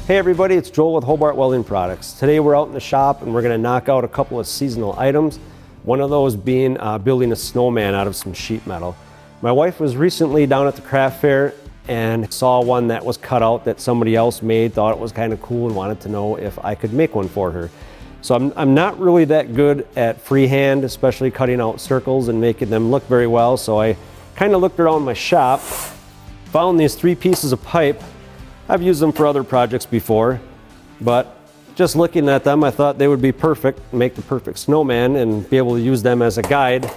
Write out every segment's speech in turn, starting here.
Hey everybody, it's Joel with Hobart Welding Products. Today we're out in the shop and we're going to knock out a couple of seasonal items. One of those being building a snowman out of some sheet metal. My wife was recently down at the craft fair and saw one that was cut out that somebody else made, thought it was kind of cool and wanted to know if I could make one for her. So I'm not really that good at freehand, especially cutting out circles and making them look very well. So I kind of looked around my shop, found these 3 pieces of pipe. I've used them for other projects before, but just looking at them, I thought they would be perfect, make the perfect snowman and be able to use them as a guide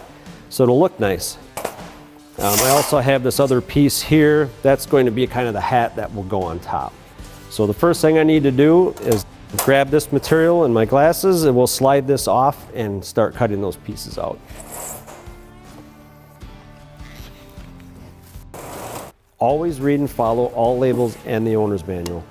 so it'll look nice. I also have this other piece here. That's going to be kind of the hat that will go on top. So the first thing I need to do is grab this material and my glasses and we'll slide this off and start cutting those pieces out. Always read and follow all labels and the owner's manual.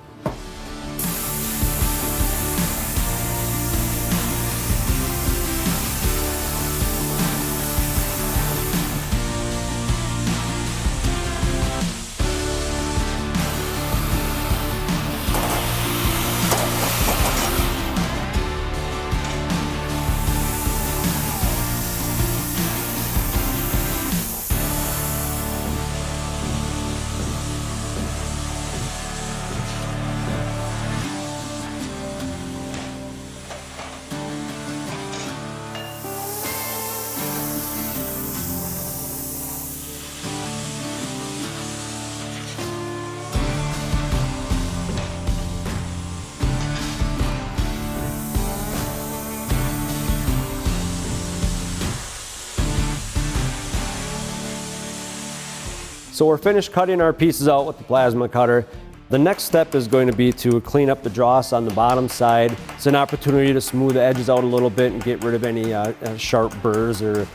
So we're finished cutting our pieces out with the plasma cutter. The next step is going to be to clean up the dross on the bottom side. It's an opportunity to smooth the edges out a little bit and get rid of any sharp burrs or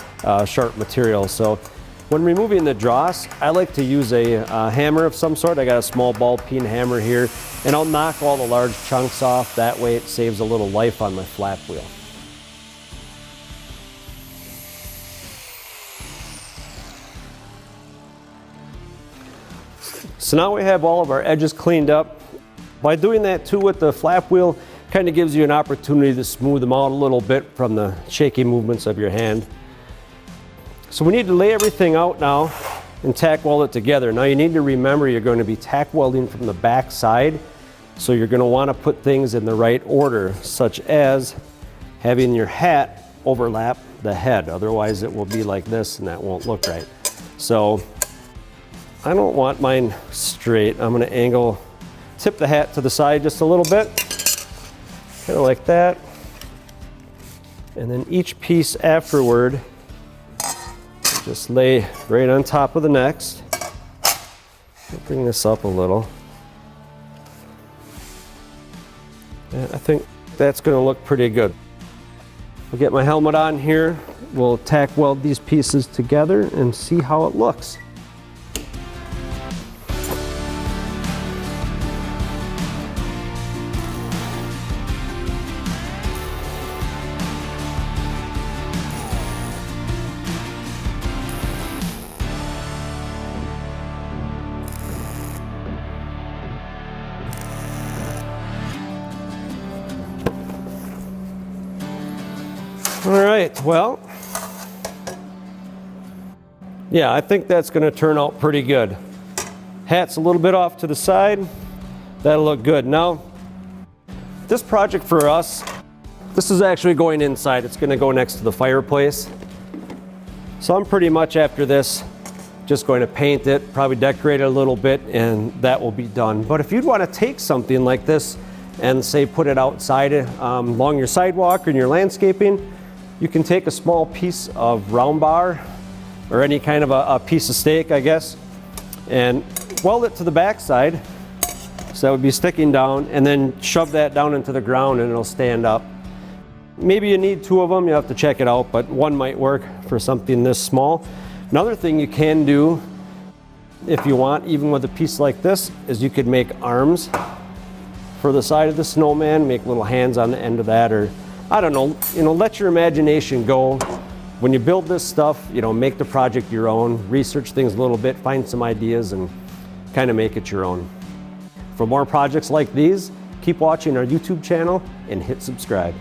sharp material. So when removing the dross, I like to use a hammer of some sort. I got a small ball peen hammer here, and I'll knock all the large chunks off. That way it saves a little life on my flap wheel. So now we have all of our edges cleaned up. By doing that too with the flap wheel, kind of gives you an opportunity to smooth them out a little bit from the shaky movements of your hand. So we need to lay everything out now and tack weld it together. Now you need to remember you're going to be tack welding from the back side, so you're going to want to put things in the right order, such as having your hat overlap the head. Otherwise it will be like this and that won't look right. So I don't want mine straight. I'm going to tip the hat to the side just a little bit, kind of like that. And then each piece afterward, just lay right on top of the next. I'll bring this up a little. And I think that's going to look pretty good. I'll get my helmet on here. We'll tack weld these pieces together and see how it looks. All right, well, yeah, I think that's going to turn out pretty good. Hat's a little bit off to the side. That'll look good. Now, this project for us, this is actually going inside. It's going to go next to the fireplace. So I'm pretty much after this just going to paint it, probably decorate it a little bit, and that will be done. But if you'd want to take something like this and say put it outside along your sidewalk or in your landscaping, you can take a small piece of round bar or any kind of a piece of steak, I guess, and weld it to the back side. So that would be sticking down, and then shove that down into the ground and it'll stand up. Maybe you need 2 of them, you have to check it out, but 1 might work for something this small. Another thing you can do, if you want, even with a piece like this, is you could make arms for the side of the snowman, make little hands on the end of that, or I don't know, let your imagination go. When you build this stuff, make the project your own, research things a little bit, find some ideas and kind of make it your own. For more projects like these, Keep watching our YouTube channel and hit subscribe.